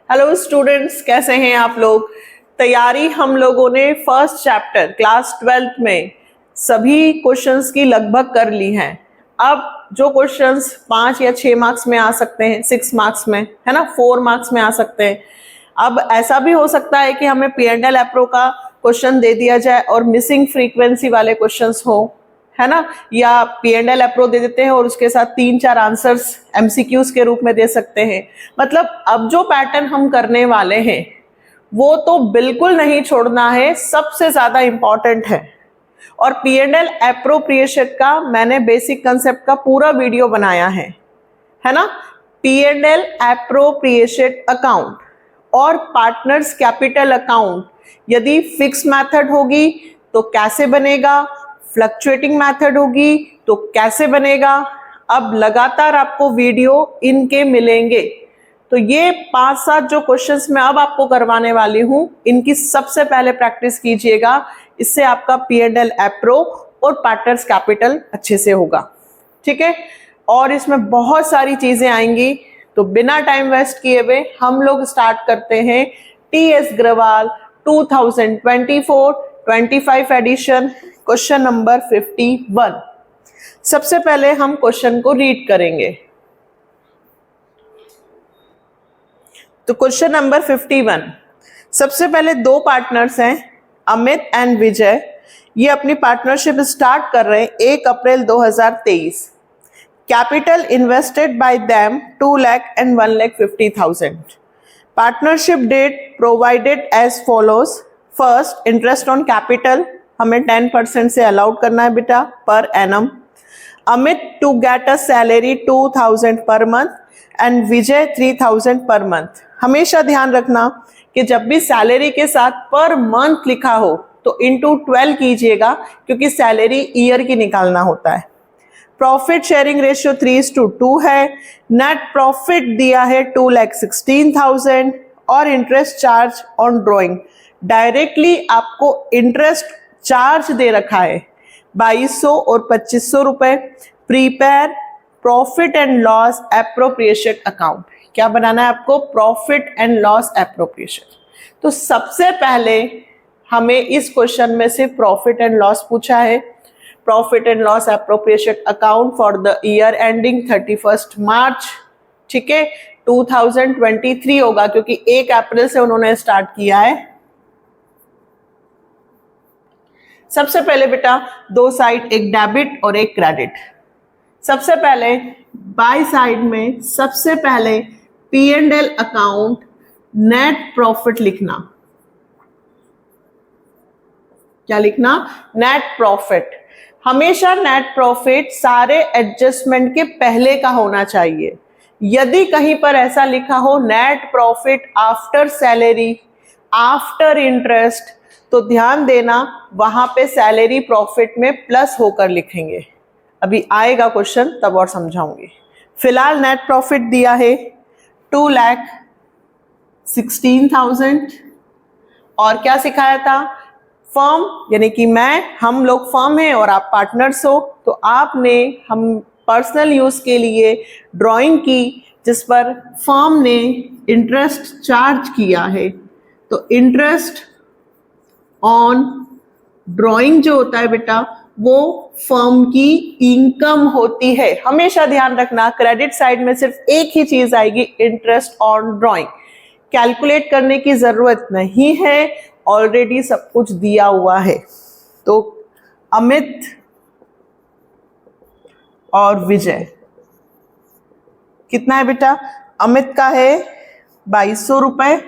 Hello students, कैसे हैं आप लोग। तैयारी हम लोगों ने फर्स्ट चैप्टर क्लास 12th में सभी क्वेश्चंस की लगभग कर ली हैं। अब जो क्वेश्चंस 5 या 6 मार्क्स में आ सकते हैं, 6 मार्क्स में, है ना, 4 मार्क्स में आ सकते हैं। अब ऐसा भी हो सकता है कि हमें P&L एप्रो का क्वेश्चन दे दिया जाए और मिसिंग फ्रीक्वेंसी वाले क्वेश्चंस हो, है ना, या P&L एप्रो दे देते हैं और उसके साथ 3-4 आंसर्स MCQs के रूप में दे सकते हैं। मतलब अब जो पैटर्न हम करने वाले हैं वो तो बिल्कुल नहीं छोड़ना है, सबसे ज्यादा इंपॉर्टेंट है। और P&L एप्रोप्रिएशन का मैंने बेसिक कंसेप्ट का पूरा वीडियो बनाया है ना। P&L एप्रोप्रिएशन अकाउंट और पार्टनर्स कैपिटल अकाउंट यदि फिक्स मेथड होगी तो कैसे बनेगा, फ्लक्चुएटिंग मेथड होगी तो कैसे बनेगा। अब लगातार आपको वीडियो इनके मिलेंगे, तो ये 5-7 जो क्वेश्चंस मैं अब आपको करवाने वाली हूं, इनकी सबसे पहले प्रैक्टिस कीजिएगा। इससे आपका P&L एप्रो और पार्टनर्स कैपिटल अच्छे से होगा, ठीक है। और इसमें बहुत सारी चीजें आएंगी, तो बिना टाइम वेस्ट किए हुए हम लोग स्टार्ट करते हैं TS ग्रवाल 2024-25 एडिशन, क्वेश्चन नंबर 51। सबसे पहले हम क्वेश्चन को रीड करेंगे। तो क्वेश्चन नंबर 51, सबसे पहले दो पार्टनर्स हैं, अमित एंड विजय। ये अपनी पार्टनरशिप स्टार्ट कर रहे हैं 1 April 2023। Capital invested by them 2 lakh and 1,50,000। Partnership deed provided as follows. First, interest on capital हमें 10% से अलाउड करना है बेटा per annum. Amit to get a salary 2,000 per month and Vijay 3,000 per month. हमेशा ध्यान रखना कि जब भी सैलरी के साथ पर मंथ लिखा हो तो इंटू 12 कीजिएगा, क्योंकि सैलरी ईयर की निकालना होता है। प्रॉफिट शेयरिंग रेशियो 3:2 है। नेट प्रॉफिट दिया है 2,16,000 और interest charge on drawing. Directly आपको इंटरेस्ट चार्ज दे रखा है 2,200 और 2,500 रुपए। Prepare profit and loss appropriation account. क्या बनाना है आपको? Profit and loss appropriation. तो सबसे पहले हमें इस क्वेश्चन में से प्रॉफिट एंड लॉस पूछा है। Profit and loss appropriation account for the year ending 31 मार्च, ठीक है, 2023 होगा, क्योंकि 1 अप्रैल से उन्होंने स्टार्ट किया है। सबसे पहले बेटा दो साइड, एक डेबिट और एक क्रेडिट। सबसे पहले बाय साइड में सबसे पहले P&L अकाउंट नेट प्रॉफिट लिखना। क्या लिखना? Net profit. हमेशा नेट प्रॉफिट सारे एडजस्टमेंट के पहले का होना चाहिए। यदि कहीं पर ऐसा लिखा हो net profit after salary, after interest, तो ध्यान देना वहां पे सैलरी प्रॉफिट में प्लस होकर लिखेंगे। अभी आएगा क्वेश्चन तब और समझाऊंगी। फिलहाल नेट प्रॉफिट दिया है 2,16,000 और क्या सिखाया था? फर्म, यानी कि हम लोग फर्म हैं और आप पार्टनर्स हो, तो आपने हम पर्सनल यूज के लिए ड्राइंग की जिस पर फर्म ने इंटरेस्ट चार्ज किया है। तो इंटरेस्ट ऑन ड्राइंग जो होता है बेटा वो फर्म की इनकम होती है। हमेशा ध्यान रखना क्रेडिट साइड में सिर्फ एक ही चीज आएगी, इंटरेस्ट ऑन ड्राइंग। कैलकुलेट करने की जरूरत नहीं है, ऑलरेडी सब कुछ दिया हुआ है। तो अमित और विजय कितना है बेटा? अमित का है 2,200 रुपए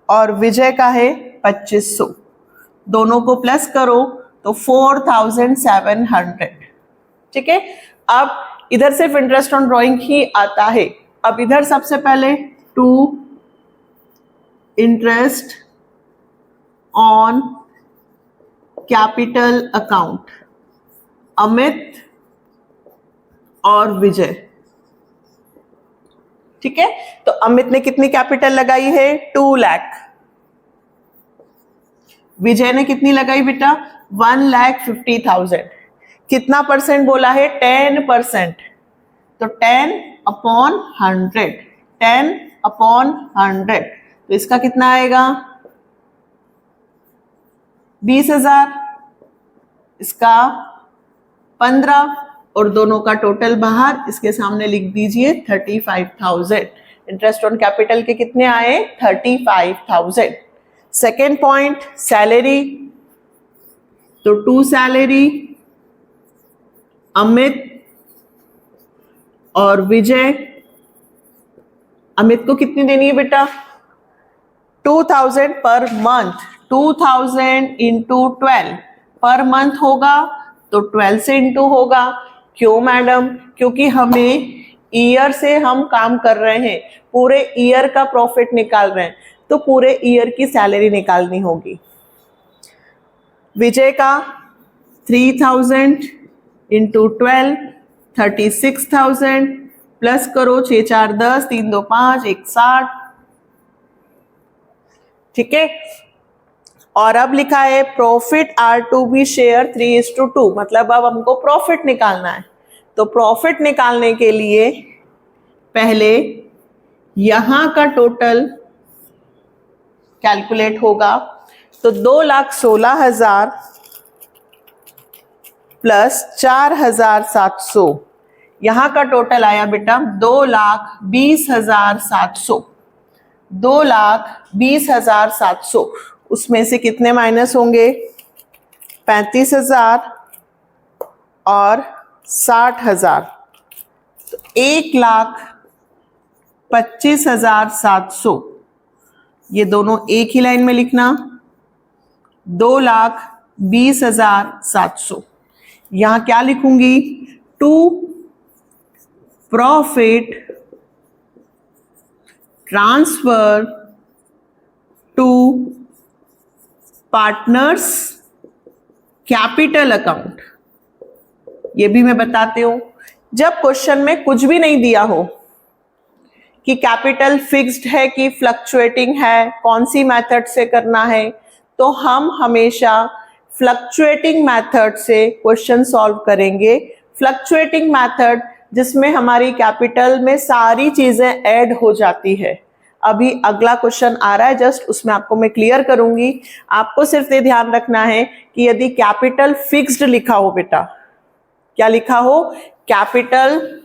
और विजय का है 2,500। दोनों को प्लस करो तो 4,700, ठीक है। अब इधर सिर्फ इंटरेस्ट ऑन ड्राइंग ही आता है। अब इधर सबसे पहले to interest on capital account, Amit और विजय, ठीक है। तो अमित ने कितनी कैपिटल लगाई है? 2 लाख। विजय ने कितनी लगाई बेटा? 1,50,000। कितना परसेंट बोला है? 10%। तो 10/100, 10 अपॉन 100, तो इसका कितना आएगा 20,000, इसका 15 और दोनों का टोटल बाहर, इसके सामने लिख दीजिए 35,000। इंटरेस्ट ऑन कैपिटल के कितने आए 35,000। सेकेंड पॉइंट सैलरी, तो 2 सैलरी अमित और विजय। अमित को कितनी देनी है बेटा 2,000 per month, 2,000 into 12 per month होगा तो 12 से इंटू होगा। क्यों मैडम, क्योंकि हमें ईयर से हम काम कर रहे हैं, पूरे ईयर का प्रॉफिट निकाल रहे हैं, तो पूरे ईयर की सैलरी निकालनी होगी। विजय का 3,000 इंटू 12 36,000 प्लस करो 6 4 10 3 2 5 1 60, ठीक है। और अब लिखा है profit are to be share 3:2, मतलब अब हमको प्रॉफिट निकालना है। तो प्रॉफिट निकालने के लिए पहले यहां का टोटल कैलकुलेट होगा, तो 2,16,000 प्लस 4,700, यहां का टोटल आया बेटा 2,20,700, 2,20,700। उसमें से कितने माइनस होंगे 35,000 और 60,000, तो 1,25,700। ये दोनों एक ही लाइन में लिखना, 2,20,700। यहां क्या लिखूंगी to profit transfer to partners capital account. ये भी मैं बताती हूं, जब क्वेश्चन में कुछ भी नहीं दिया हो कि कैपिटल फिक्स्ड है कि फ्लक्चुएटिंग है, कौन सी मेथड से करना है, तो हम हमेशा फ्लक्चुएटिंग मेथड से क्वेश्चन सॉल्व करेंगे। फ्लक्चुएटिंग मेथड जिसमें हमारी कैपिटल में सारी चीजें ऐड हो जाती है। अभी अगला क्वेश्चन आ रहा है, जस्ट उसमें आपको मैं क्लियर करूंगी। आपको सिर्फ ये ध्यान रखना है कि यदि कैपिटल फिक्स्ड लिखा हो बेटा, क्या लिखा हो कैपिटल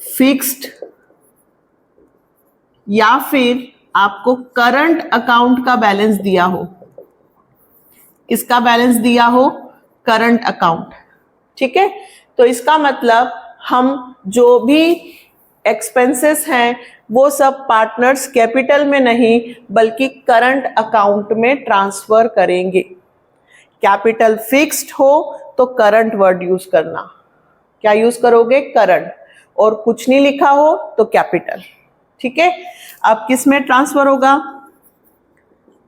फिक्स्ड, या फिर आपको करंट अकाउंट का बैलेंस दिया हो, इसका बैलेंस दिया हो करंट अकाउंट, ठीक है। तो इसका मतलब हम जो भी एक्सपेंसेस हैं वो सब पार्टनर्स कैपिटल में नहीं बल्कि करंट अकाउंट में ट्रांसफर करेंगे। कैपिटल फिक्स्ड हो तो करंट वर्ड यूज करना, क्या यूज करोगे करंट, और कुछ नहीं लिखा हो तो कैपिटल, ठीक है। अब किस में ट्रांसफर होगा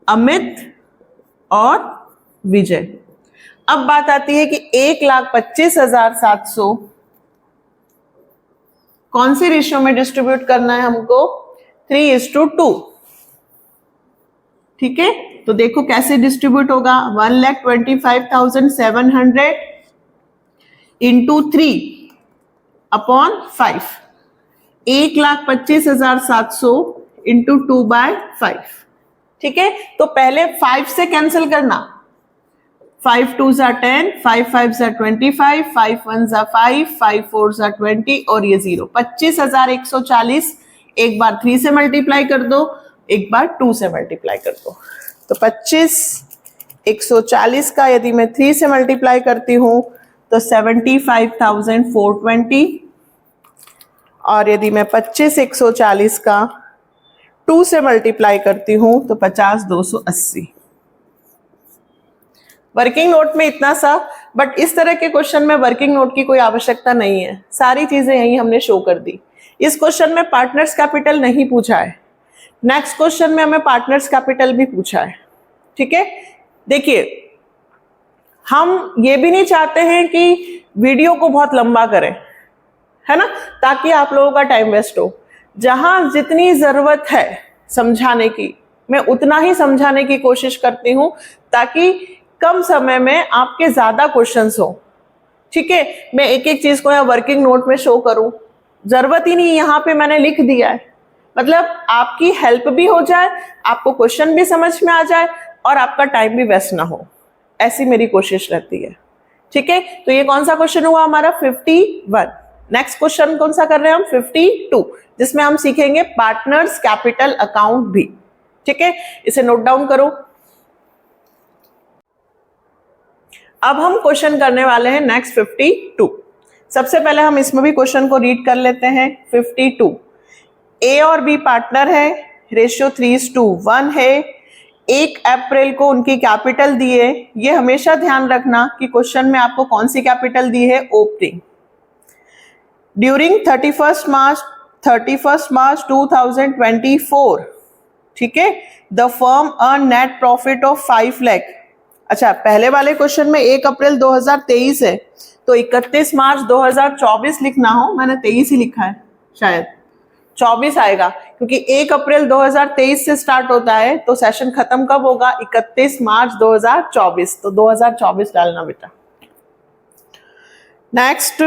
अमित और विजय। अब बात आती है कि 1,25,700 कौन सी रेशियो में डिस्ट्रीब्यूट करना है हमको 3:2, ठीक है। तो देखो कैसे डिस्ट्रीब्यूट होगा 1,25,700 इंटू 3/5, 1,25,700 इंटू 2/5, ठीक है। तो पहले 5 से कैंसिल करना, 5 2s are 10, 5 5s are 25, 5 1s are 5, 5 4s are 20 और ये 0, 25,140 एक बार 3 से मल्टीप्लाई कर दो, एक बार 2 से मल्टीप्लाई कर दो। तो 25,140 का यदि मैं 3 से मल्टीप्लाई करती हूं तो 75,420, और यदि मैं 25,140 का 2 से मल्टीप्लाई करती हूं तो 50,280। वर्किंग नोट में इतना सा, बट इस तरह के क्वेश्चन में वर्किंग नोट की कोई आवश्यकता नहीं है, सारी चीजें यही हमने शो कर दी। इस क्वेश्चन में पार्टनर्स कैपिटल नहीं पूछा है, नेक्स्ट क्वेश्चन में हमें पार्टनर्स कैपिटल भी पूछा है, ठीक है। देखिए हम ये भी नहीं चाहते हैं कि वीडियो को बहुत लंबा करें, है ना, ताकि आप लोगों का टाइम वेस्ट हो। जहां जितनी जरूरत है समझाने की मैं उतना ही समझाने की कोशिश करती हूं ताकि कम समय में आपके ज्यादा क्वेश्चंस हो, ठीक है। मैं एक एक चीज को यहाँ वर्किंग नोट में शो करूं, जरूरत ही नहीं, यहाँ पे मैंने लिख दिया है। मतलब आपकी हेल्प भी हो जाए, आपको क्वेश्चन भी समझ में आ जाए और आपका टाइम भी वेस्ट ना हो, ऐसी मेरी कोशिश रहती है। ठीक है, तो ये कौन सा क्वेश्चन हुआ हमारा 51। नेक्स्ट क्वेश्चन कौन सा कर रहे हैं हम 52, जिसमें हम सीखेंगे पार्टनर्स कैपिटल अकाउंट भी। ठीक है, इसे नोट डाउन करो। अब हम क्वेश्चन करने वाले हैं नेक्स्ट 52। सबसे पहले हम इसमें भी क्वेश्चन को रीड कर लेते हैं। 52, ए और बी पार्टनर है, रेशियो 3:1 है। 1 अप्रैल को उनकी कैपिटल दी है। ये हमेशा ध्यान रखना कि क्वेश्चन में आपको कौन सी कैपिटल दी है, ओपनिंग। ड्यूरिंग 31 मार्च 2024, ठीक है, the firm earn net profit of 5 lakh. अच्छा, पहले वाले क्वेश्चन में 1 अप्रैल 2023 है, तो 31 मार्च 2024 लिखना हो, मैंने 23 ही लिखा है, शायद 24 आएगा, क्योंकि 1 अप्रैल 2023 से स्टार्ट होता है, तो सेशन खत्म कब होगा, 31 मार्च 2024, तो 2024 डालना बेटा। Next,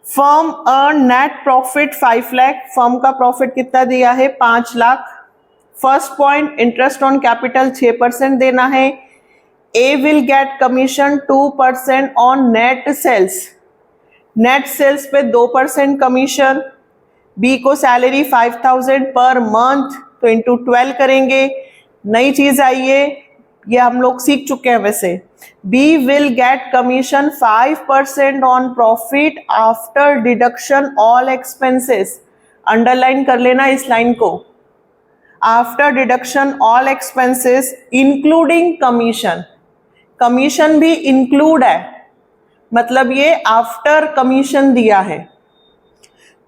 firm earn net profit 5 lakh. फर्म का प्रॉफिट कितना दिया है, 5 lakh. First point, interest on capital 6% देना है। A will get commission 2% on net sales. Net sales पे 2% कमीशन। बी को सैलरी 5000 पर मंथ, तो इंटू 12 करेंगे। नई चीज आई है, ये हम लोग सीख चुके हैं वैसे। B will get commission 5% on profit after deduction all expenses. Underline कर लेना इस लाइन को, after deduction all expenses including commission. Commission भी इंक्लूड है, मतलब ये आफ्टर कमीशन दिया है।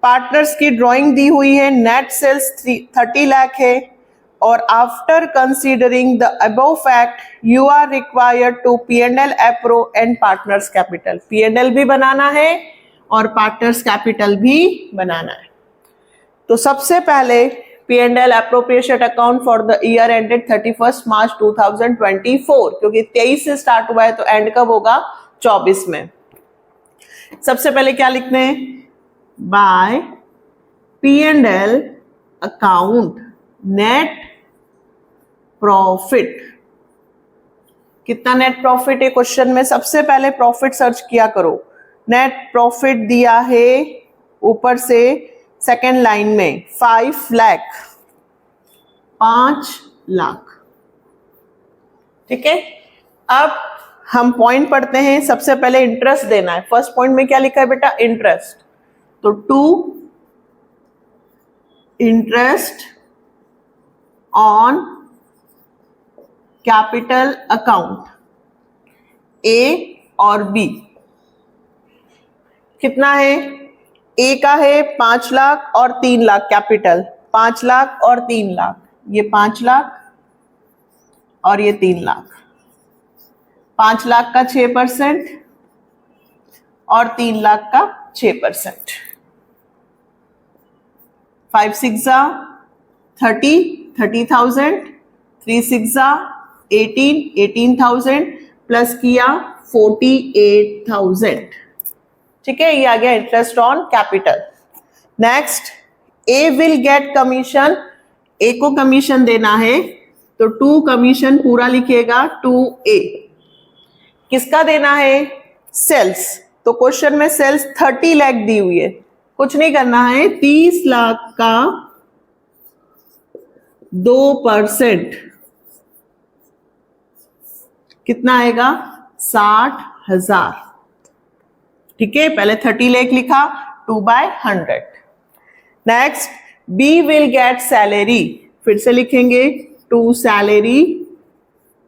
पार्टनर्स की ड्राइंग दी हुई है, नेट सेल्स 30 लाख है, और after considering the above fact you are required to P&L एप्रो एंड पार्टनर्स कैपिटल। P&L भी बनाना है और पार्टनर्स कैपिटल भी बनाना है। तो सबसे पहले P&L appropriation account for the year ended 31 मार्च 2024, क्योंकि 23 से स्टार्ट हुआ है तो एंड कब होगा, 24 में। सबसे पहले क्या लिखते हैं, by P&L account net profit. कितना नेट प्रॉफिट है क्वेश्चन में, सबसे पहले प्रॉफिट सर्च किया करो। नेट प्रॉफिट दिया है ऊपर से सेकेंड लाइन में 5 लाख, 5 लाख। ठीक है, अब हम पॉइंट पढ़ते हैं। सबसे पहले इंटरेस्ट देना है। फर्स्ट पॉइंट में क्या लिखा है बेटा, इंटरेस्ट, तो 2 इंटरेस्ट ऑन कैपिटल अकाउंट ए और बी। कितना है, ए का है 5 लाख और 3 लाख कैपिटल, 5 लाख और 3 लाख, ये 5 लाख और ये 3 लाख। 5 लाख का 6% और 3 लाख का 6%। 5 6 30,000, 3 6 18,000 प्लस किया 48,000। ठीक है, ये आ गया interest on capital. Next, A will get commission. A को कमीशन देना है, तो 2 कमीशन पूरा लिखिएगा, 2A। किसका देना है, सेल्स। तो क्वेश्चन में सेल्स 30 लाख दी हुई है, कुछ नहीं करना है, 30 लाख का 2% कितना आएगा, 60,000। ठीक है, पहले 30 लाख लिखा, 2/100। Next, B will get salary, फिर से लिखेंगे, टू सैलरी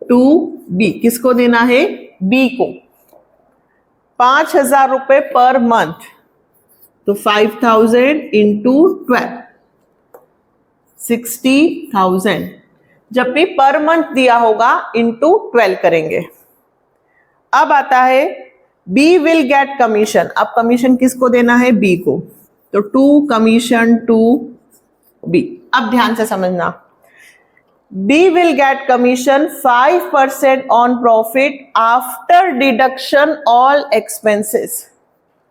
टू बी। किसको देना है, बी को। 5,000 रुपए पर मंथ, तो 5,000 इंटू 12, 60,000। जब भी पर मंथ दिया होगा इंटू 12 करेंगे। अब आता है बी विल गेट कमीशन। अब कमीशन किसको देना है, बी को, तो 2 कमीशन टू बी। अब ध्यान से समझना, B will get commission 5% on profit after deduction all expenses.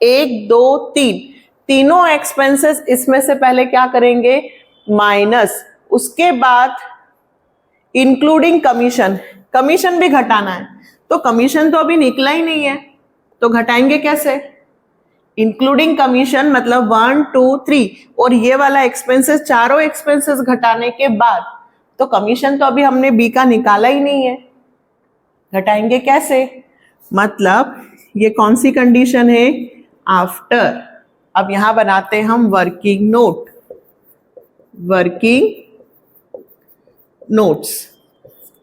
1 2 3 तीनों एक्सपेंसेस इसमें से पहले क्या करेंगे, माइनस, उसके बाद इंक्लूडिंग कमीशन, कमीशन भी घटाना है, तो कमीशन तो अभी निकला ही नहीं है, तो घटाएंगे कैसे, इंक्लूडिंग कमीशन मतलब 1 2 3, और ये वाला एक्सपेंसेस, चारों एक्सपेंसेस घटाने के बाद, तो कमीशन तो अभी हमने बी का निकाला ही नहीं है, घटाएंगे कैसे, मतलब ये कौन सी कंडीशन है, आफ्टर। अब यहां बनाते हैं हम वर्किंग नोट, वर्किंग नोट्स।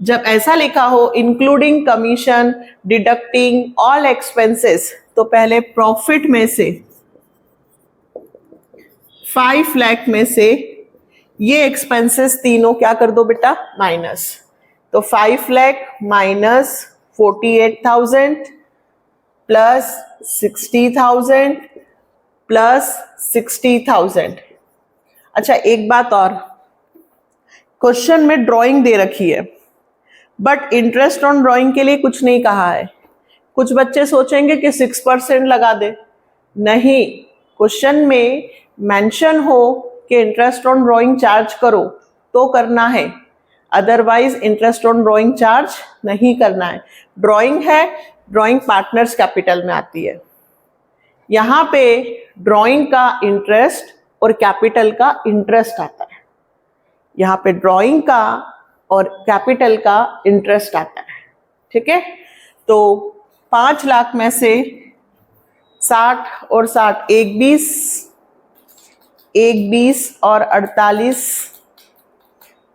जब ऐसा लिखा हो including commission deducting all expenses, तो पहले प्रॉफिट में से 5 लाख में से ये एक्सपेंसेस तीनों क्या कर दो बेटा, माइनस, तो 5 लाख माइनस 48,000 प्लस 60,000 प्लस 60,000। अच्छा एक बात और, क्वेश्चन में ड्राइंग दे रखी है बट इंटरेस्ट ऑन ड्राइंग के लिए कुछ नहीं कहा है। कुछ बच्चे सोचेंगे कि 6% लगा दे, नहीं, क्वेश्चन में मेंशन हो कि इंटरेस्ट ऑन ड्राइंग चार्ज करो तो करना है, otherwise interest on drawing charge नहीं करना है। ड्राइंग है, ड्राइंग पार्टनर्स कैपिटल में आती है, यहाँ पे ड्राइंग का इंटरेस्ट और कैपिटल का इंटरेस्ट आता है, यहाँ पे ड्राइंग का और कैपिटल का इंटरेस्ट आता है, ठीक है। तो 5 लाख में से 60 और 60 एक 20 और 48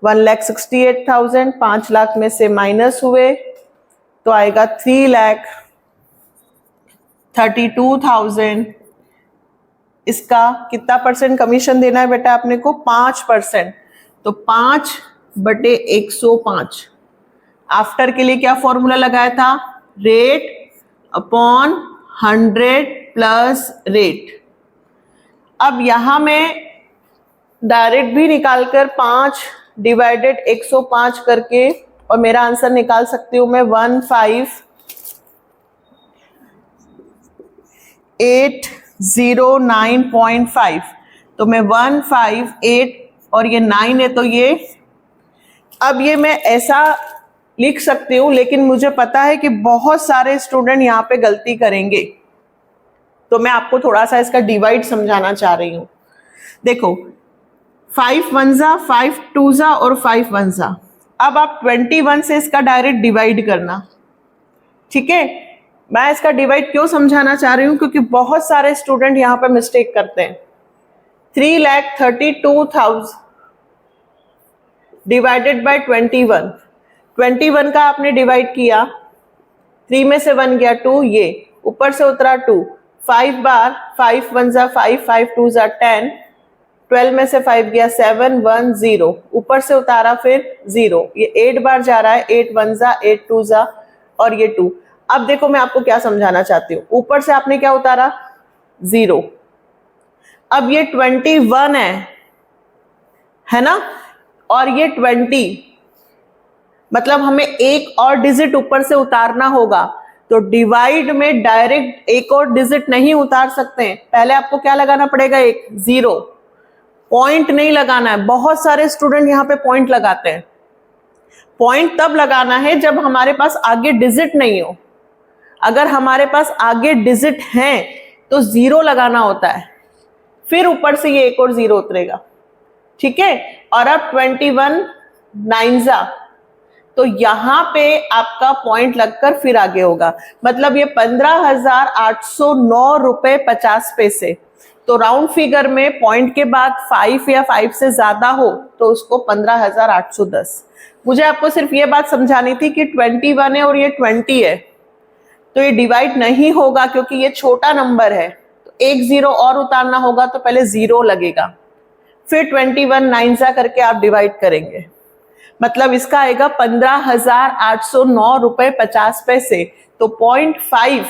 1,68,000, 5 लाख में से माइनस हुए तो आएगा 3,32,000। इसका कितना परसेंट कमीशन देना है बेटा आपने को, 5%, तो 5/105। आफ्टर के लिए क्या फॉर्मूला लगाया था, रेट अपॉन 100 प्लस रेट। अब यहां मैं डायरेक्ट भी निकालकर 5 डिवाइडेड 105 करके और मेरा आंसर निकाल सकती हूं मैं 15,809.5, तो मैं 158 और ये 9 है, तो ये, अब ये मैं ऐसा लिख सकती हूं, लेकिन मुझे पता है कि बहुत सारे स्टूडेंट यहां पे गलती करेंगे, तो मैं आपको थोड़ा सा इसका डिवाइड समझाना चाह रही हूं। देखो 5 1 5 2 और 5 1। अब आप 21 से इसका डायरेक्ट डिवाइड करना, ठीक है। मैं इसका डिवाइड क्यों समझाना चाह रही हूं, क्योंकि बहुत सारे स्टूडेंट यहां पे मिस्टेक करते हैं। 3,32,000 डिवाइडेड बाय 21 का आपने डिवाइड किया, 3 में से 1 गया 2, ये ऊपर से उतरा 2, 5 बार, 5 1 5 5 2 10, 12 में से 5 गया 7 1 0, ऊपर से उतारा फिर 0, ये 8 बार जा रहा है, 8 1 8 2 और ये 2। अब देखो मैं आपको क्या समझाना चाहती हूँ, ऊपर से आपने क्या उतारा 0, अब ये 21 है ना, और ये 20, मतलब हमें एक और डिजिट ऊपर से उतारना होगा, तो डिवाइड में डायरेक्ट एक और डिजिट नहीं उतार सकते हैं, पहले आपको क्या लगाना पड़ेगा, एक 0, पॉइंट नहीं लगाना है। बहुत सारे स्टूडेंट यहाँ पे पॉइंट लगाते हैं, पॉइंट तब लगाना है जब हमारे पास आगे डिजिट नहीं हो, अगर हमारे पास आगे डिजिट हैं तो 0 लगाना होता है, फिर ऊपर से ये एक और 0 उतरेगा, ठीक है। और अब 21 9 तो यहां पे आपका पॉइंट लगकर फिर आगे होगा, मतलब ये 15,809 रुपए 50 पैसे। तो राउंड फिगर में पॉइंट के बाद 5 या 5 से ज्यादा हो तो उसको 15,810। मुझे आपको सिर्फ ये बात समझानी थी कि 21 है और ये 20 है, तो ये डिवाइड नहीं होगा क्योंकि ये छोटा नंबर है, तो एक 0 और उतारना होगा, तो पहले 0 लगेगा, फिर 21 9 करके आप डिवाइड करेंगे, मतलब इसका आएगा 15,809 रुपए 50 पैसे। तो 0.5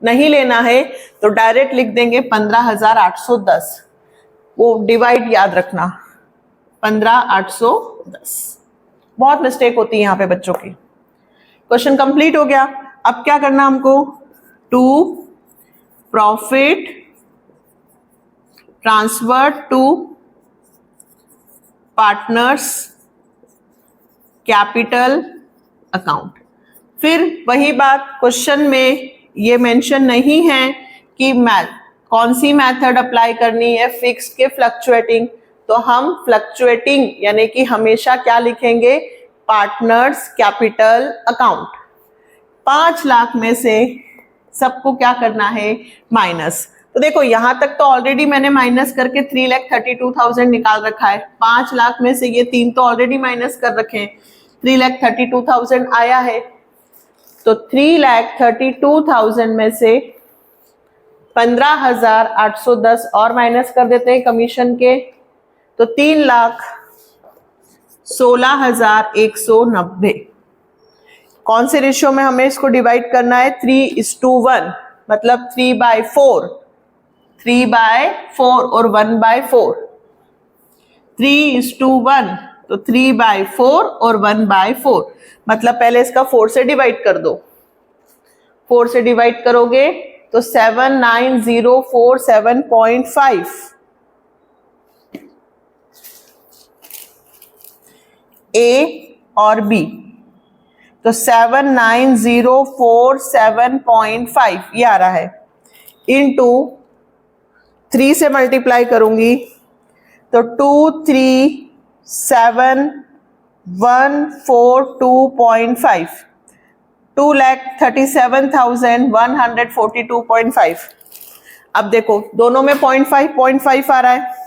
नहीं लेना है तो डायरेक्ट लिख देंगे 15,810, वो डिवाइड याद रखना 15,810। बहुत मिस्टेक होती है यहाँ पे बच्चों की। क्वेश्चन कंप्लीट हो गया। अब क्या करना हमको, 2 profit transfer to partners capital account. फिर वही बात, क्वेश्चन में ये मेंशन नहीं है कि कौन सी मेथड अप्लाई करनी है, फिक्स्ड के फ्लक्चुएटिंग, तो हम फ्लक्चुएटिंग यानी कि हमेशा क्या लिखेंगे, पार्टनर्स कैपिटल अकाउंट। 5 लाख में से सबको क्या करना है, माइनस। तो देखो यहां तक तो ऑलरेडी मैंने माइनस करके 3,32,000 निकाल रखा है। 5 लाख में से ये 3 तो ऑलरेडी माइनस कर रखे हैं, 3,32,000 आया है। तो 3,32,000 में से 15,810 और माइनस कर देते हैं कमीशन के, तो 3,16,190। कौन से रेशियो में हमें इसको डिवाइड करना है, 3:1, मतलब 3/4, 3/4 और 1/4, 3:1, तो 3/4 और 1/4, मतलब पहले इसका 4 से डिवाइड कर दो। 4 से डिवाइड करोगे तो 79047.5। ए और बी, तो 79047.5 ये आ रहा है, इनटू 3 से मल्टीप्लाई करूंगी तो 237,142.5, 2,37,142.5। अब देखो दोनों में 0.5 आ रहा है,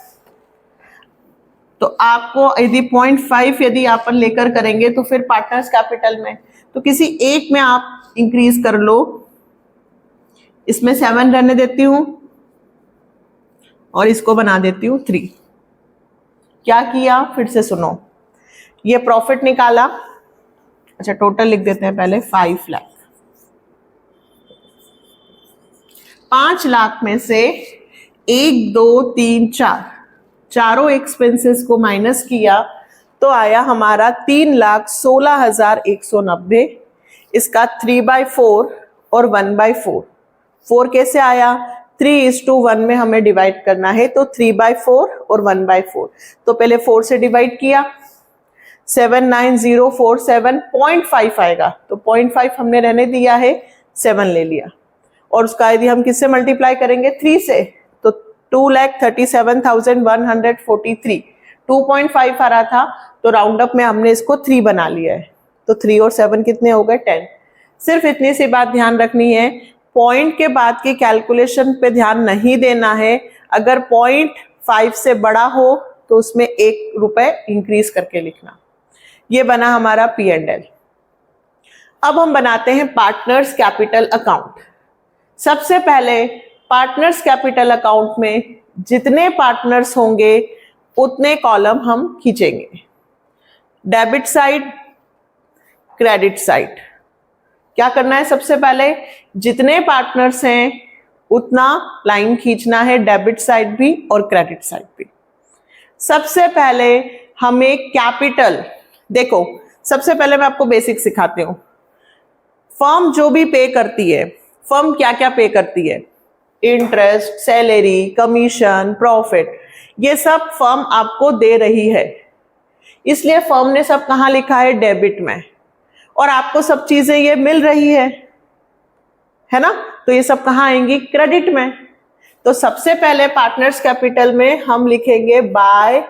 तो आपको यदि 0.5 यदि अपन लेकर करेंगे तो फिर पार्टनर्स कैपिटल में तो किसी एक में आप इंक्रीज कर लो। इसमें 7 रहने देती हूं और इसको बना देती हूं 3। क्या किया, फिर से सुनो, ये प्रॉफिट निकाला, अच्छा टोटल लिख देते हैं पहले, 5 लाख। 5 लाख में से 1, 2, 3, 4 चारों एक्सपेंसेस को माइनस किया तो आया हमारा 3,16,190। इसका 3/4 और 1/4, 4 कैसे आया, 3:1 में हमें डिवाइड करना है, तो 3/4 और 1/4, तो पहले 4 से डिवाइड किया, 79047.5 आएगा, तो 0.5 हमने रहने दिया है, 7 ले लिया, और उसका यदि हम किससे मल्टीप्लाई करेंगे, 3 से, तो 2,37,143, 2.5 आ रहा था, तो राउंड अप में हमने इसको 3 बना लिया है, तो 3 और 7 कितने हो गए, 10। सिर्फ इतनी सी बात ध्यान रखनी है, पॉइंट के बाद की कैलकुलेशन पे ध्यान नहीं देना है। अगर 0.5 से बड़ा हो तो उसमें 1 रुपए इंक्रीज करके लिखना। ये बना हमारा P&L। अब हम बनाते हैं पार्टनर्स कैपिटल अकाउंट। सबसे पहले पार्टनर्स कैपिटल अकाउंट में जितने पार्टनर्स होंगे उतने कॉलम हम खींचेंगे, डेबिट साइड, क्रेडिट साइड। क्या करना है, सबसे पहले जितने पार्टनर्स हैं उतना लाइन खींचना है, डेबिट साइड भी और क्रेडिट साइड भी। सबसे पहले हमें कैपिटल, देखो सबसे पहले मैं आपको बेसिक सिखाती हूं। फर्म जो भी पे करती है, फर्म क्या क्या पे करती है, इंटरेस्ट, सैलरी, कमीशन, प्रॉफिट, ये सब फर्म आपको दे रही है, इसलिए फर्म ने सब कहां लिखा है, डेबिट में, और आपको सब चीजें ये मिल रही है ना, तो ये सब कहां आएंगी, क्रेडिट में। तो सबसे पहले पार्टनर्स कैपिटल में हम लिखेंगे by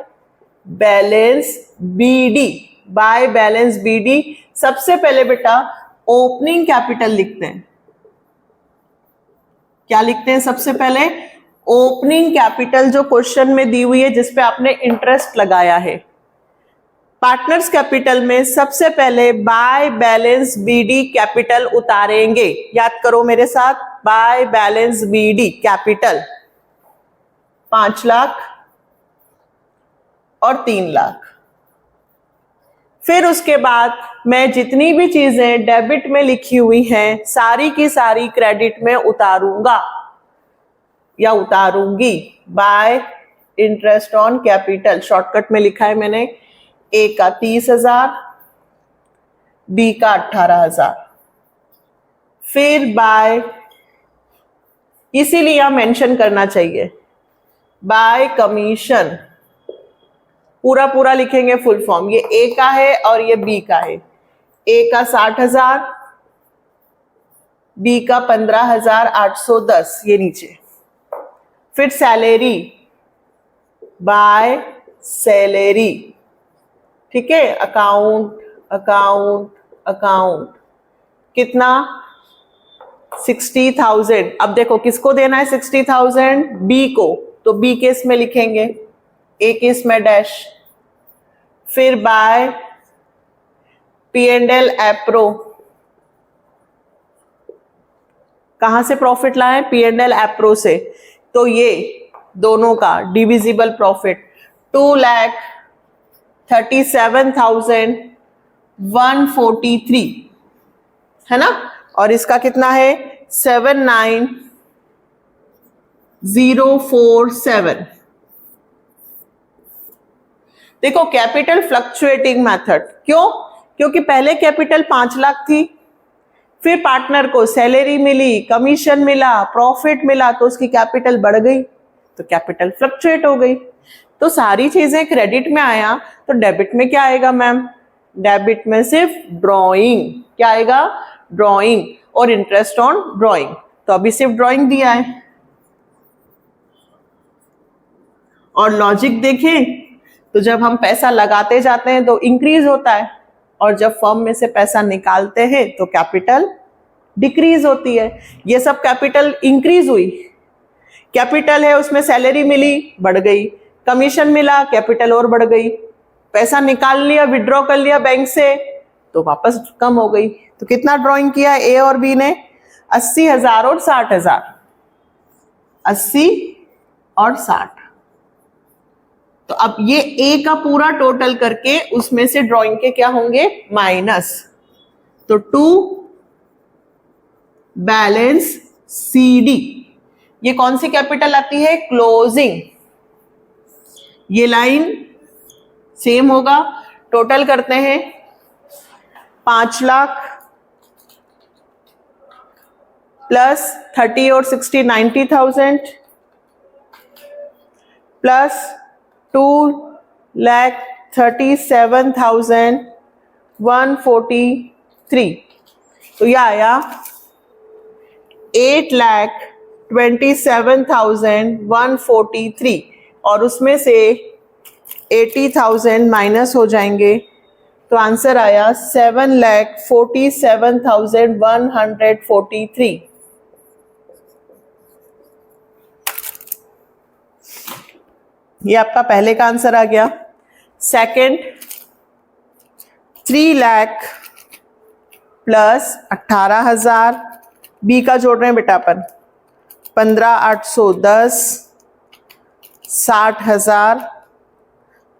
balance BD, by balance BD. सबसे पहले बेटा ओपनिंग कैपिटल लिखते हैं, क्या लिखते हैं, सबसे पहले ओपनिंग कैपिटल, जो क्वेश्चन में दी हुई है जिसपे आपने इंटरेस्ट लगाया है। पार्टनर्स कैपिटल में सबसे पहले बाय बैलेंस बीडी कैपिटल उतारेंगे, याद करो मेरे साथ, by balance BD capital 5 lakh और 3 लाख। फिर उसके बाद मैं जितनी भी चीजें डेबिट में लिखी हुई हैं सारी की सारी क्रेडिट में उतारूंगा या उतारूंगी, by interest on capital. Shortcut में लिखा है मैंने, ए का 30,000, बी का 18,000। फिर बाय इसीलिए यहां मेंशन करना चाहिए बाय कमीशन, पूरा पूरा लिखेंगे फुल फॉर्म। ये ए का है और ये बी का है। ए का 60,000, बी का 15,810, ये नीचे। फिर सैलरी, बाय सैलरी, ठीक है। अकाउंट अकाउंट अकाउंट, कितना 60,000। अब देखो किसको देना है 60,000, बी को, तो बी केस में लिखेंगे, ए केस में डैश। फिर बाय P&L एप्रो, कहां से प्रॉफिट लाए, P&L एप्रो से, तो ये दोनों का डिविजिबल प्रॉफिट 2,37,143 है ना, और इसका कितना है 79,047। देखो कैपिटल फ्लक्चुएटिंग मेथड, क्यों, क्योंकि पहले कैपिटल 5 लाख थी, फिर पार्टनर को सैलरी मिली, कमीशन मिला, प्रॉफिट मिला, तो उसकी कैपिटल बढ़ गई, तो कैपिटल फ्लक्चुएट हो गई। तो सारी चीजें क्रेडिट में आया, तो डेबिट में क्या आएगा मैम, डेबिट में सिर्फ ड्रॉइंग, क्या आएगा, ड्रॉइंग, और इंटरेस्ट ऑन ड्रॉइंग, तो अभी सिर्फ ड्रॉइंग दिया है। और लॉजिक देखें तो जब हम पैसा लगाते जाते हैं तो इंक्रीज होता है, और जब फर्म में से पैसा निकालते हैं तो कैपिटल डिक्रीज होती है। ये सब कैपिटल इंक्रीज हुई, कैपिटल है उसमें सैलरी मिली, बढ़ गई, कमीशन मिला, कैपिटल और बढ़ गई, पैसा निकाल लिया, विड्रॉ कर लिया बैंक से, तो वापस कम हो गई। तो कितना ड्रॉइंग किया ए और बी ने, 80,000 और 60,000, 80 और 60। तो अब ये ए का पूरा टोटल करके उसमें से ड्रॉइंग के क्या होंगे, माइनस, तो टू बैलेंस CD, ये कौन सी कैपिटल आती है, क्लोजिंग। ये लाइन सेम होगा, टोटल करते हैं 5 लाख प्लस 30 और 60 90,000 प्लस 2,37,143, तो यह आया 8,27,143, और उसमें से 80,000 माइनस हो जाएंगे, तो आंसर आया 7,47,143। ये आपका पहले का आंसर आ गया। सेकंड, 3 लाख प्लस 18,000, बी का जोड़ रहे हैं बेटा अपन, 15,810, 60,000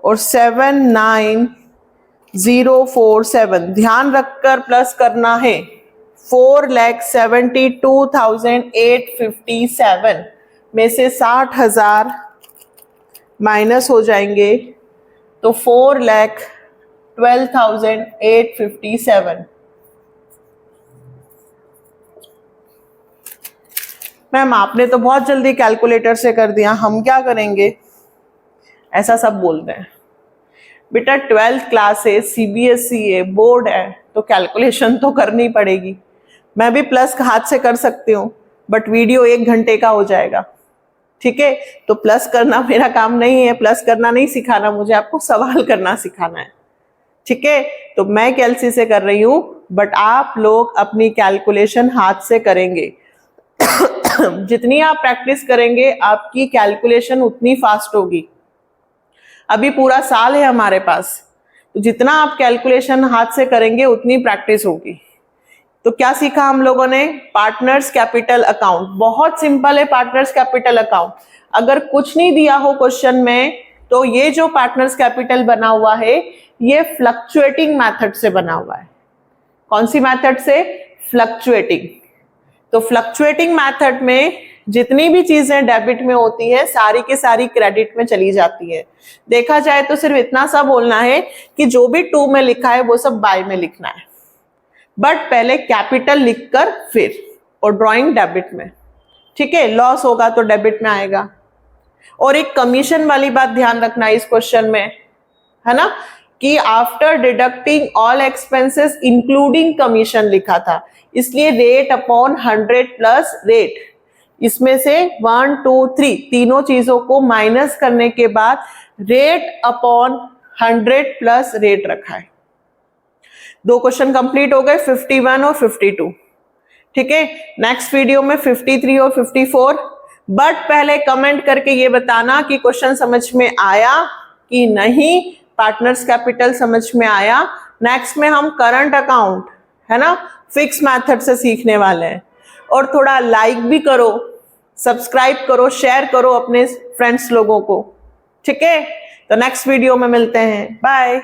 और 79,047, ध्यान रखकर प्लस करना है। 4,72,857 में से 60,000 माइनस हो जाएंगे, तो 4,12,857। मैम आपने तो बहुत जल्दी कैलकुलेटर से कर दिया, हम क्या करेंगे, ऐसा सब बोलते हैं। बेटा 12th क्लास है, CBSE है, बोर्ड है, तो कैलकुलेशन तो करनी पड़ेगी। मैं भी प्लस हाथ से कर सकती हूँ, बट वीडियो 1 घंटे का हो जाएगा, ठीक है। तो प्लस करना मेरा काम नहीं है, प्लस करना नहीं सिखाना मुझे, आपको सवाल करना सिखाना है, ठीक है। तो मैं कैलसी से कर रही हूं, बट आप लोग अपनी कैलकुलेशन हाथ से करेंगे। जितनी आप प्रैक्टिस करेंगे आपकी कैलकुलेशन उतनी फास्ट होगी। अभी पूरा साल है हमारे पास, तो जितना आप कैलकुलेशन हाथ से करेंगे उतनी प्रैक्टिस होगी। तो क्या सीखा हम लोगों ने, पार्टनर्स कैपिटल अकाउंट, बहुत सिंपल है पार्टनर्स कैपिटल अकाउंट। अगर कुछ नहीं दिया हो क्वेश्चन में, तो ये जो पार्टनर्स कैपिटल बना हुआ है ये फ्लक्चुएटिंग मेथड से बना हुआ है। कौन सी मेथड से, फ्लक्चुएटिंग। तो फ्लक्चुएटिंग मेथड में जितनी भी चीजें डेबिट में होती है सारी की सारी क्रेडिट में चली जाती है। देखा जाए तो सिर्फ इतना सा बोलना है कि जो भी 2 में लिखा है वो सब बाय में लिखना है, बट पहले कैपिटल लिखकर फिर, और ड्राइंग डेबिट में, ठीक है, लॉस होगा तो डेबिट में आएगा। और एक कमीशन वाली बात ध्यान रखना इस क्वेश्चन में, है ना, कि after deducting all expenses including commission लिखा था, इसलिए रेट अपॉन 100 प्लस रेट, इसमें से 1 2 3 तीनों चीजों को माइनस करने के बाद रेट अपॉन 100 प्लस रेट रखा है। 2 क्वेश्चन कंप्लीट हो गए, 51 और 52। ठीक है, नेक्स्ट वीडियो में 53 और 54। बट पहले कमेंट करके ये बताना कि क्वेश्चन समझ में आया कि नहीं, पार्टनर्स कैपिटल समझ में आया। नेक्स्ट में हम करंट अकाउंट, है ना, फिक्स मेथड से सीखने वाले हैं। और थोड़ा लाइक भी करो, सब्सक्राइब करो, शेयर करो अपने फ्रेंड्स लोगों को। ठीक है, तो नेक्स्ट वीडियो में मिलते हैं, बाय।